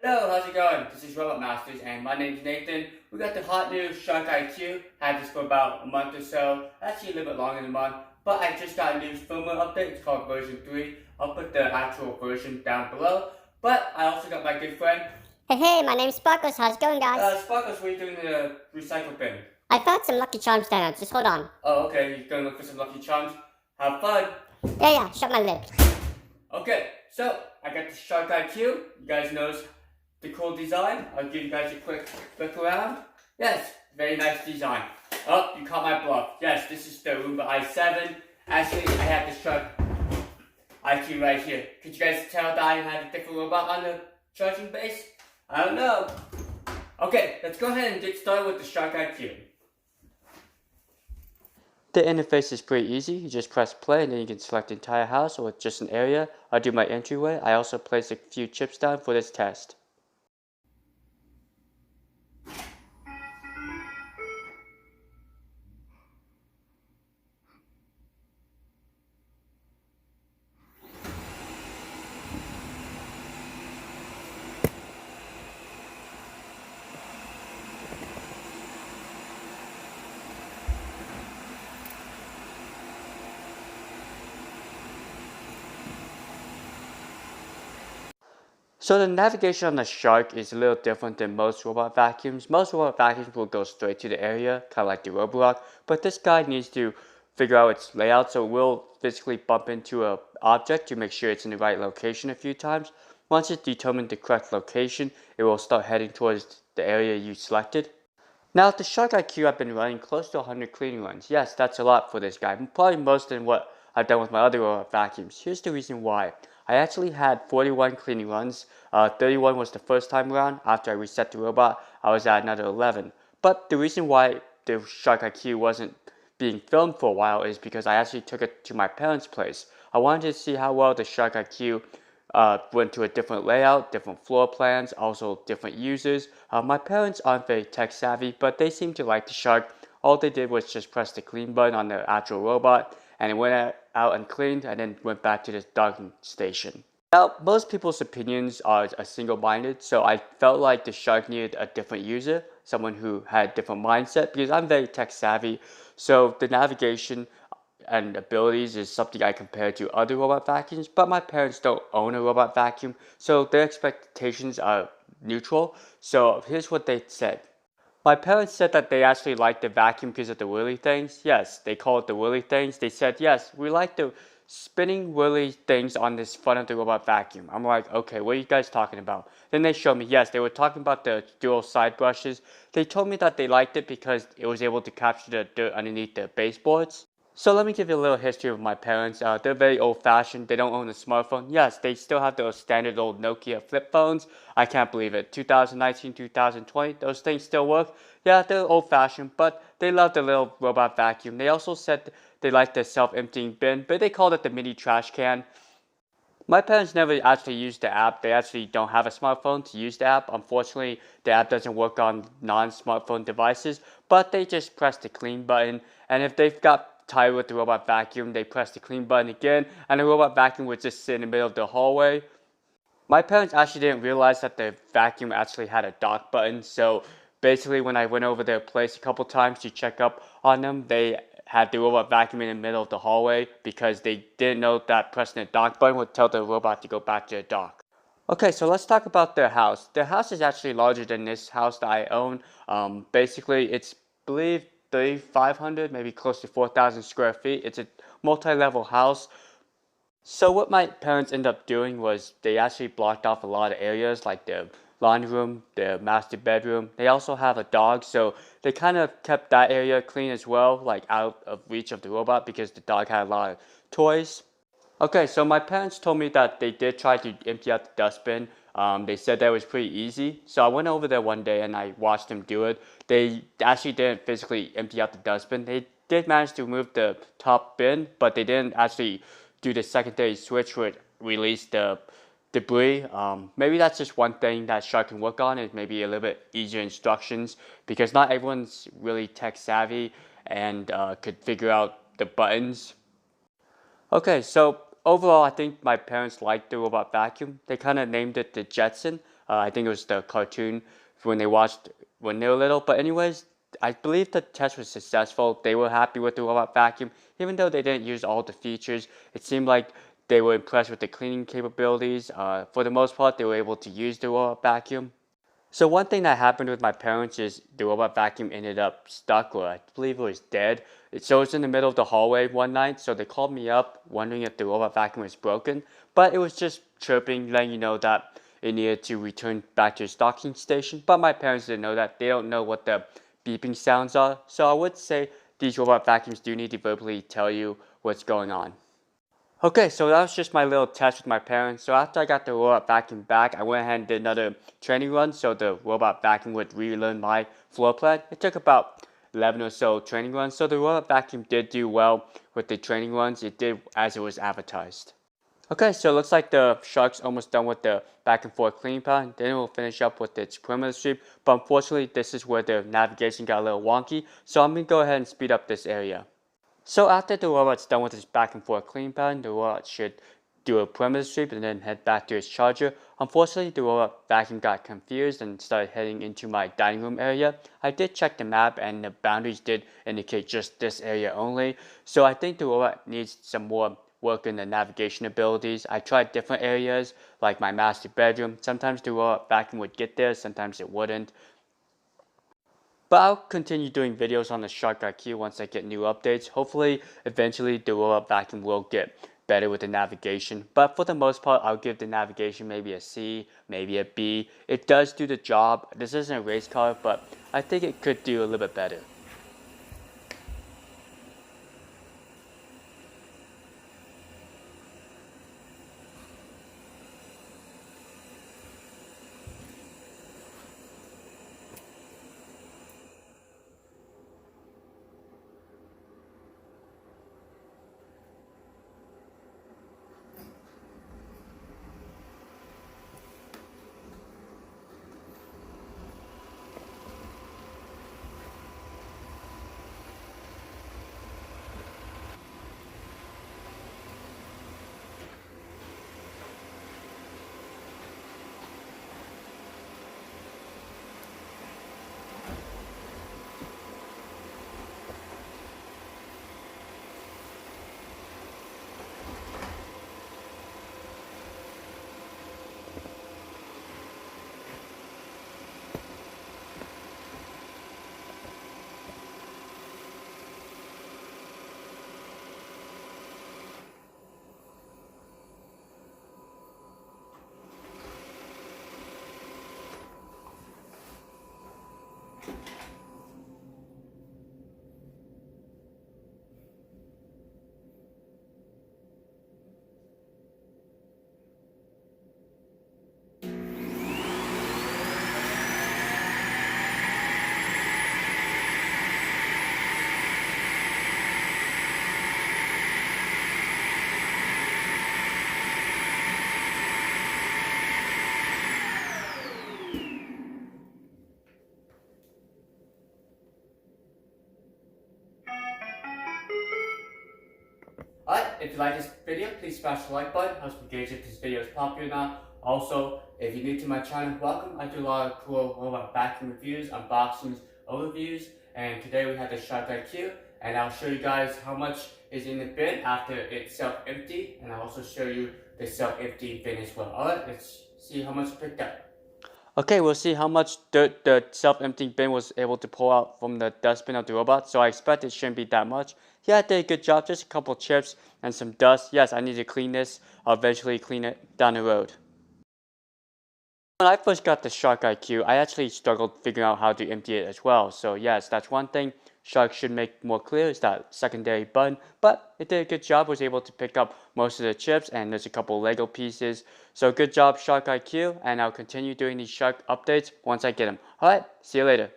Hello, how's it going? This is Robot Masters and my name's Nathan. We got the hot new Shark IQ. Had this for about a month or so, actually a little bit longer than a month. But I just got a new firmware update. It's called version 3. I'll put the actual version down below. But I also got my good friend. Hey, my name's Sparkles. How's it going, guys? Sparkles, what are you doing in the recycle bin? I found some Lucky Charms down. Just hold on. Oh, okay. You're gonna look for some Lucky Charms. Have fun. Yeah, shut my lips. Okay, so I got the Shark IQ. You guys notice the cool design? I'll give you guys a quick look around. Yes, very nice design. Oh, you caught my bluff. Yes, this is the Roomba i7. Actually, I have the Shark IQ right here. Could you guys tell that I had a different robot on the charging base? I don't know. Okay, let's go ahead and get started with the Shark IQ. The interface is pretty easy. You just press play and then you can select the entire house or just an area. I'll do my entryway. I also placed a few chips down for this test. So the navigation on the Shark is a little different than most robot vacuums. Most robot vacuums will go straight to the area, kind of like the Roborock, but this guy needs to figure out its layout, so it will physically bump into an object to make sure it's in the right location a few times. Once it's determined the correct location, it will start heading towards the area you selected. Now with the Shark IQ, I've been running close to 100 cleaning runs. Yes, that's a lot for this guy, probably most than what I've done with my other robot vacuums. Here's the reason why. I actually had 41 cleaning runs. 31 was the first time around. After I reset the robot, I was at another 11. But the reason why the Shark IQ wasn't being filmed for a while is because I actually took it to my parents' place. I wanted to see how well the Shark IQ went to a different layout, different floor plans, also different users. My parents aren't very tech savvy, but they seem to like the Shark. All they did was just press the clean button on the actual robot, and it went out and cleaned and then went back to the docking station. Now, most people's opinions are single-minded, so I felt like the Shark needed a different user, someone who had a different mindset, because I'm very tech savvy, so the navigation and abilities is something I compare to other robot vacuums, but my parents don't own a robot vacuum, so their expectations are neutral. So here's what they said. My parents said that they actually liked the vacuum because of the whirly things. Yes, they call it the whirly things. They said, yes, we like the spinning whirly things on this front of the robot vacuum. I'm like, okay, what are you guys talking about? Then they showed me, yes, they were talking about the dual side brushes. They told me that they liked it because it was able to capture the dirt underneath the baseboards. So let me give you a little history of my parents. They're very old-fashioned. They don't own a smartphone. Yes, they still have those standard old Nokia flip phones. I can't believe it. 2019, 2020, those things still work. Yeah, they're old-fashioned, but they love the little robot vacuum. They also said they like the self-emptying bin, but they called it the mini trash can. My parents never actually used the app. They actually don't have a smartphone to use the app. Unfortunately, the app doesn't work on non-smartphone devices, but they just press the clean button, and if they've got tired with the robot vacuum, they press the clean button again, and the robot vacuum would just sit in the middle of the hallway. My parents actually didn't realize that the vacuum actually had a dock button, so basically when I went over their place a couple times to check up on them, they had the robot vacuum in the middle of the hallway because they didn't know that pressing the dock button would tell the robot to go back to the dock. Okay, so let's talk about their house. Their house is actually larger than this house that I own. Basically, it's, believe, 3,500, maybe close to 4,000 square feet. It's a multi-level house. So what my parents ended up doing was they actually blocked off a lot of areas like the laundry room, the master bedroom. They also have a dog, so they kind of kept that area clean as well, like out of reach of the robot because the dog had a lot of toys. Okay, so my parents told me that they did try to empty out the dustbin. They said that was pretty easy. So I went over there one day and I watched them do it. They actually didn't physically empty out the dustbin. They did manage to remove the top bin, but they didn't actually do the secondary switch where it released the debris. Maybe that's just one thing that Shark can work on, is maybe a little bit easier instructions, because not everyone's really tech savvy and could figure out the buttons. Okay, so overall, I think my parents liked the robot vacuum. They kind of named it the Jetson. I think it was the cartoon when they watched when they were little. But anyways, I believe the test was successful. They were happy with the robot vacuum, even though they didn't use all the features. It seemed like they were impressed with the cleaning capabilities. For the most part, they were able to use the robot vacuum. So one thing that happened with my parents is the robot vacuum ended up stuck, or I believe it was dead. So it was in the middle of the hallway one night, so they called me up wondering if the robot vacuum was broken, but it was just chirping, letting you know that it needed to return back to its docking station. But my parents didn't know that. They don't know what the beeping sounds are. So I would say these robot vacuums do need to verbally tell you what's going on. Okay, so that was just my little test with my parents. So after I got the robot vacuum back, I went ahead and did another training run so the robot vacuum would relearn my floor plan. It took about 11 or so training runs. So the robot vacuum did do well with the training runs. It did as it was advertised. Okay, so it looks like the shark's almost done with the back and forth cleaning pan. Then it will finish up with its perimeter sweep. But unfortunately, this is where the navigation got a little wonky. So I'm going to go ahead and speed up this area. So after the robot's done with its back and forth clean pan, the robot should do a perimeter sweep and then head back to its charger. Unfortunately, the robot vacuum got confused and started heading into my dining room area. I did check the map and the boundaries did indicate just this area only. So I think the robot needs some more work in the navigation abilities. I tried different areas like my master bedroom. Sometimes the robot vacuum would get there, sometimes it wouldn't. But I'll continue doing videos on the Shark IQ once I get new updates. Hopefully, eventually the robot vacuum will get better with the navigation. But for the most part, I'll give the navigation maybe a C, maybe a B. It does do the job. This isn't a race car, but I think it could do a little bit better. Alright, if you like this video, please smash the like button. Helps me gauge if this video is popular or not. Also, if you're new to my channel, welcome. I do a lot of cool robot vacuum reviews, unboxings, overviews, and today we have the Shark IQ, and I'll show you guys how much is in the bin after it's self-empty, and I'll also show you the self-empty bin as well. Alright, let's see how much picked up. Okay, we'll see how much dirt the self-emptying bin was able to pull out from the dustbin of the robot. So I expect it shouldn't be that much. Yeah, it did a good job. Just a couple chips and some dust. Yes, I need to clean this. I'll eventually clean it down the road. When I first got the Shark IQ, I actually struggled figuring out how to empty it as well. So yes, that's one thing Shark should make more clear is that secondary button. But it did a good job, was able to pick up most of the chips and there's a couple Lego pieces. So good job Shark IQ, and I'll continue doing these Shark updates once I get them. Alright, see you later.